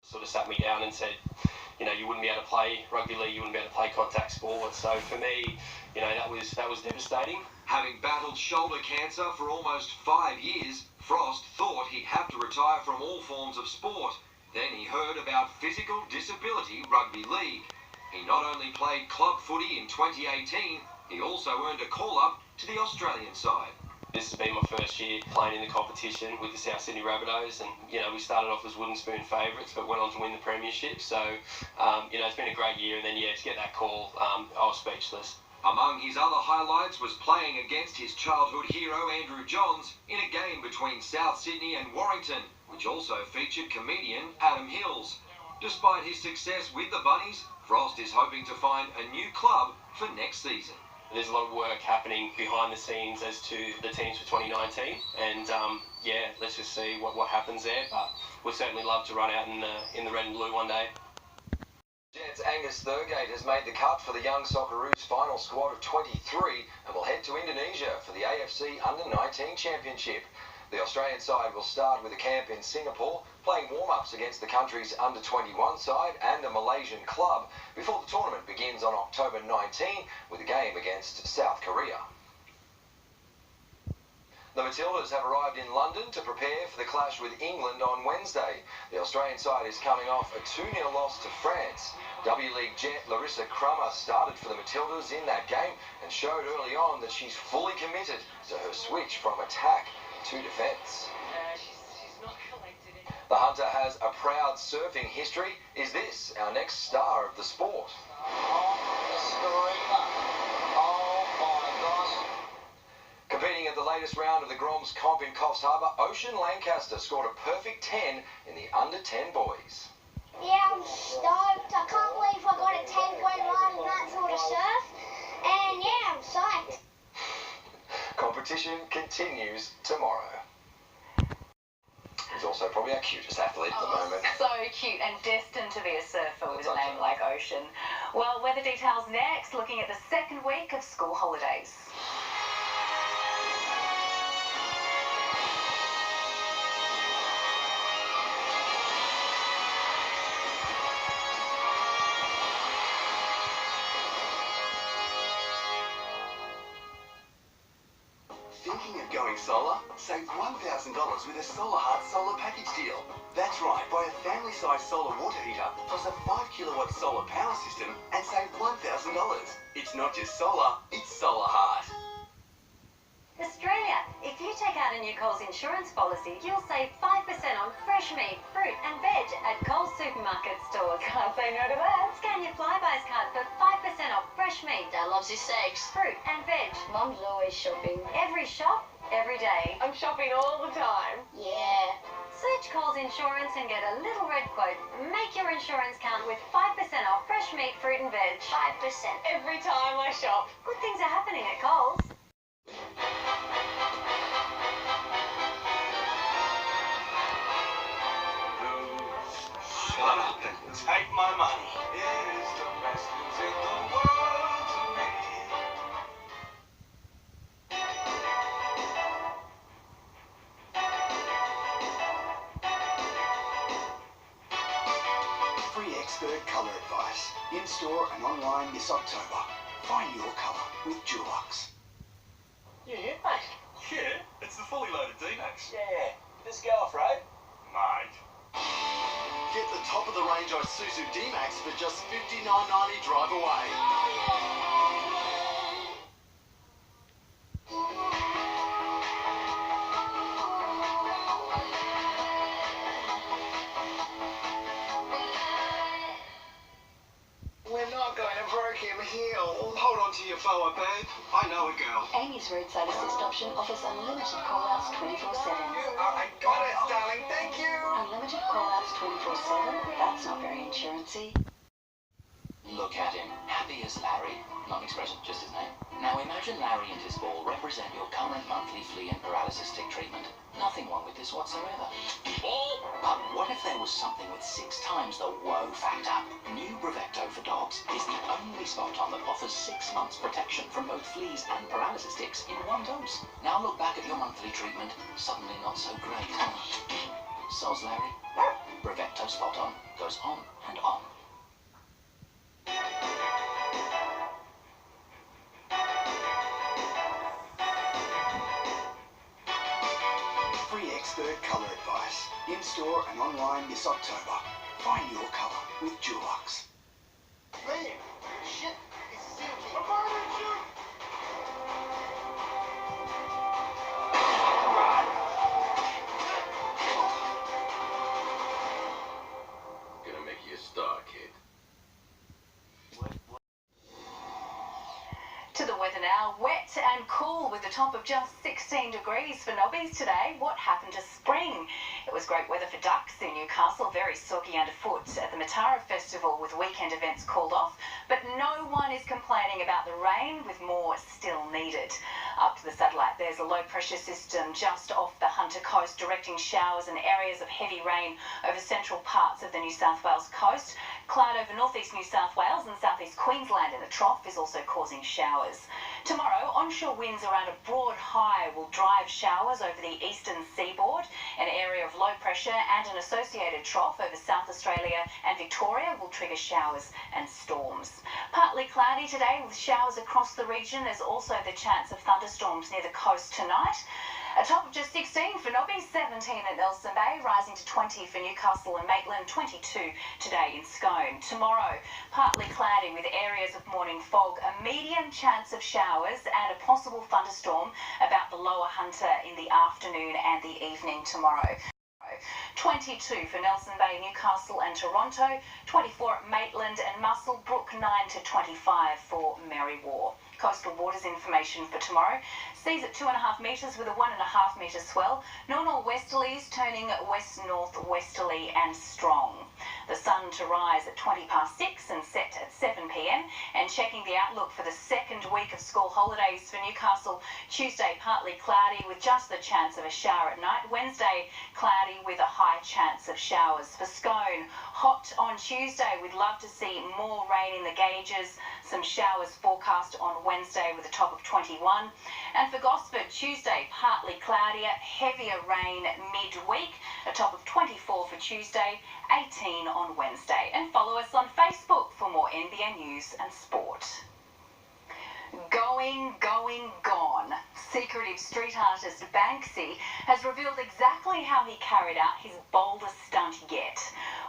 Sort of sat me down and said, you know, you wouldn't be able to play rugby league, you wouldn't be able to play contact sport. So for me, you know, that was devastating. Having battled shoulder cancer for almost 5 years, Frost thought he'd have to retire from all forms of sport. Then he heard about physical disability rugby league. He not only played club footy in 2018, he also earned a call-up to the Australian side. This has been my first year playing in the competition with the South Sydney Rabbitohs, and you know, we started off as wooden spoon favourites but went on to win the premiership. So you know, it's been a great year, and then yeah, to get that call, I was speechless. Among his other highlights was playing against his childhood hero Andrew Johns in a game between South Sydney and Warrington, which also featured comedian Adam Hills. Despite his success with the Bunnies, Frost is hoping to find a new club for next season. There's a lot of work happening behind the scenes as to the teams for 2019, and yeah, let's just see what happens there. But we'd certainly love to run out in the red and blue one day. Jets Angus Thurgate has made the cut for the young Socceroos final squad of 23 and will head to Indonesia for the AFC Under-19 Championship. The Australian side will start with a camp in Singapore, playing warm-ups against the country's Under-21 side and a Malaysian club, before the tournament begins on October 19 with a game against South Korea. The Matildas have arrived in London to prepare for the clash with England on Wednesday. The Australian side is coming off a 2-0 loss to France. W-League jet Larissa Crummer started for the Matildas in that game and showed early on that she's fully committed to her switch from attack to defence. She's not collected it. The Hunter has a proud surfing history. Is this our next star of the sport? Competing at the latest round of the Groms Comp in Coffs Harbour, Ocean Lancaster scored a perfect 10 in the under-10 boys. Yeah, I'm stoked. I can't believe I got a 10.1 in that sort of surf. And yeah, I'm psyched. Competition continues tomorrow. He's also probably our cutest athlete at the moment. So cute and destined to be a surfer with a name like Ocean. Well, weather details next, looking at the second week of school holidays. Thinking of going solar? Save $1,000 with a Solar Heart solar package deal. That's right, buy a family-sized solar water heater plus a 5-kilowatt solar power system and save $1,000. It's not just solar, it's Solar Heart. Australia, if you take out a new Coles insurance policy, you'll save 5% on fresh meat, fruit and veg at Coles supermarket stores. Can't say no to that. Scan your Flybuys card for 5% off fresh meat. Dad loves his steaks. Fruit and veg. Mum's always shopping. Every shop, every day. I'm shopping all the time. Yeah. Search Coles Insurance and get a little red quote. Make your insurance count with 5% off fresh meat, fruit and veg. 5%. Every time I shop. Good things are happening at Coles. Shut up and take my money. It is the best news in the world to me. Free expert colour advice. In-store and online this October. Find your colour with Dulux. You here, mate? Yeah, it's the fully loaded D-Max. Yeah. Let's go off-road. Mate. Get the top-of-the-range Isuzu D-Max for just $59.90 drive away. We're not going to Broken Hill. Hold on to your boa, babe. I know a girl. Amy's roadside assist option offers unlimited call-outs 24/7. I got it, darling. Thank you. Unlimited call-outs 24/7? That's not very insurancy. Look at him, happy as Larry. Not an expression, just his name. Now imagine Larry and his ball represent your current monthly flea and paralysis tick treatment. Nothing wrong with this whatsoever. But what if there was something with 6 times the woe factor? New Brevecto for dogs is the only spot on that offers 6 months protection from both fleas and paralysis ticks in one dose. Now look back at your monthly treatment, suddenly not so great. Soz Larry. Brevecto Spot On goes on and on. Free expert colour advice. In-store and online this October. Find your colour with Dulux. Man, shit, it's a seal key. I'm already shooting. Gonna make you a star, kid. To the weather now, wet and cool with a top of just 16 degrees for Nobbies today. What happened to spring? It was great weather for ducks in Newcastle, very soggy underfoot at the Matara Festival with weekend events called off, but no one is complaining about the rain with more still needed. Up to the satellite, there's a low pressure system just off the Hunter coast directing showers and areas of heavy rain over central parts of the New South Wales coast. Cloud over northeast New South Wales and southeast Queensland in the trough is also causing showers. Tomorrow, onshore winds around a broad high will drive showers over the eastern seaboard. An area of low pressure and an associated trough over South Australia and Victoria will trigger showers and storms. Partly cloudy today with showers across the region. There's also the chance of thunderstorms near the coast tonight. A top of just 16 for Nobby, 17 at Nelson Bay, rising to 20 for Newcastle and Maitland, 22 today in Scone. Tomorrow, partly cloudy with areas of morning fog, a medium chance of showers and a possible thunderstorm about the lower Hunter in the afternoon and the evening tomorrow. 22 for Nelson Bay, Newcastle and Toronto, 24 at Maitland and Muswellbrook, 9 to 25 for Merriwar. Coastal waters information for tomorrow. Seas at 2.5 metres with a 1.5 metre swell. North-north-westerlies turning west-north-westerly and strong. The sun to rise at 6:20 and set at 7 p.m. And checking the outlook for the second week of school holidays for Newcastle. Tuesday partly cloudy with just the chance of a shower at night. Wednesday cloudy with a high chance of showers. For Scone, hot on Tuesday. We'd love to see more rain in the gauges. Some showers forecast on Wednesday with a top of 21. And for Gosford, Tuesday partly cloudier, heavier rain midweek, a top of 24 for Tuesday, 18 on Wednesday. And follow us on Facebook for more NBN news and sport. Going, gone. Secretive street artist Banksy has revealed exactly how he carried out his boldest stunt yet.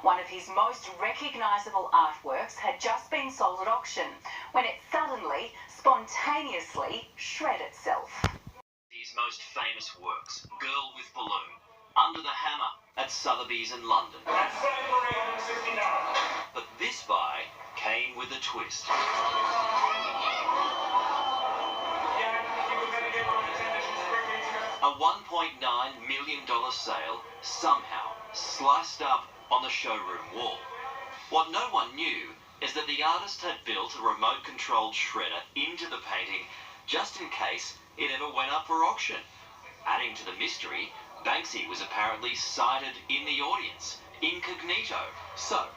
One of his most recognisable artworks had just been sold at auction when it suddenly, spontaneously shred itself. His most famous works, Girl with Balloon, Under the Hammer at Sotheby's in London. But this buy came with a twist. A $1.9 million sale somehow sliced up on the showroom wall. What no one knew is that the artist had built a remote-controlled shredder into the painting just in case it ever went up for auction. Adding to the mystery, Banksy was apparently sighted in the audience, incognito. So,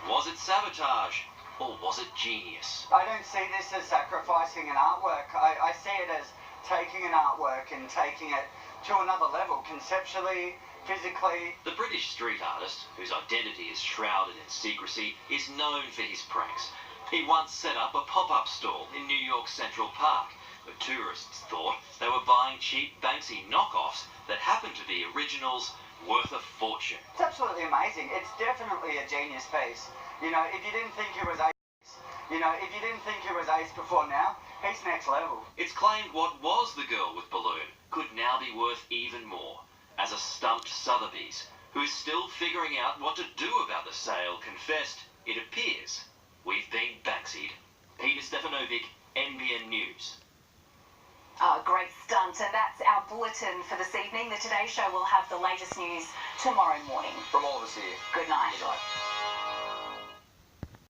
was it sabotage or was it genius? I don't see this as sacrificing an artwork. I see it as taking an artwork and taking it to another level, conceptually, physically. The British street artist, whose identity is shrouded in secrecy, is known for his pranks. He once set up a pop-up stall in New York's Central Park, where tourists thought they were buying cheap Banksy knockoffs that happened to be originals worth a fortune. It's absolutely amazing. It's definitely a genius piece. You know, if you didn't think he was ace before now, he's next level. It's claimed what was the Girl with Balloon could now be worth even more, as a stumped Sotheby's, who is still figuring out what to do about the sale, confessed, it appears we've been Banksied. Peter Stefanovic, NBN News. Great stunt, and that's our bulletin for this evening. The Today Show will have the latest news tomorrow morning. From all of us here. Good night. Good night.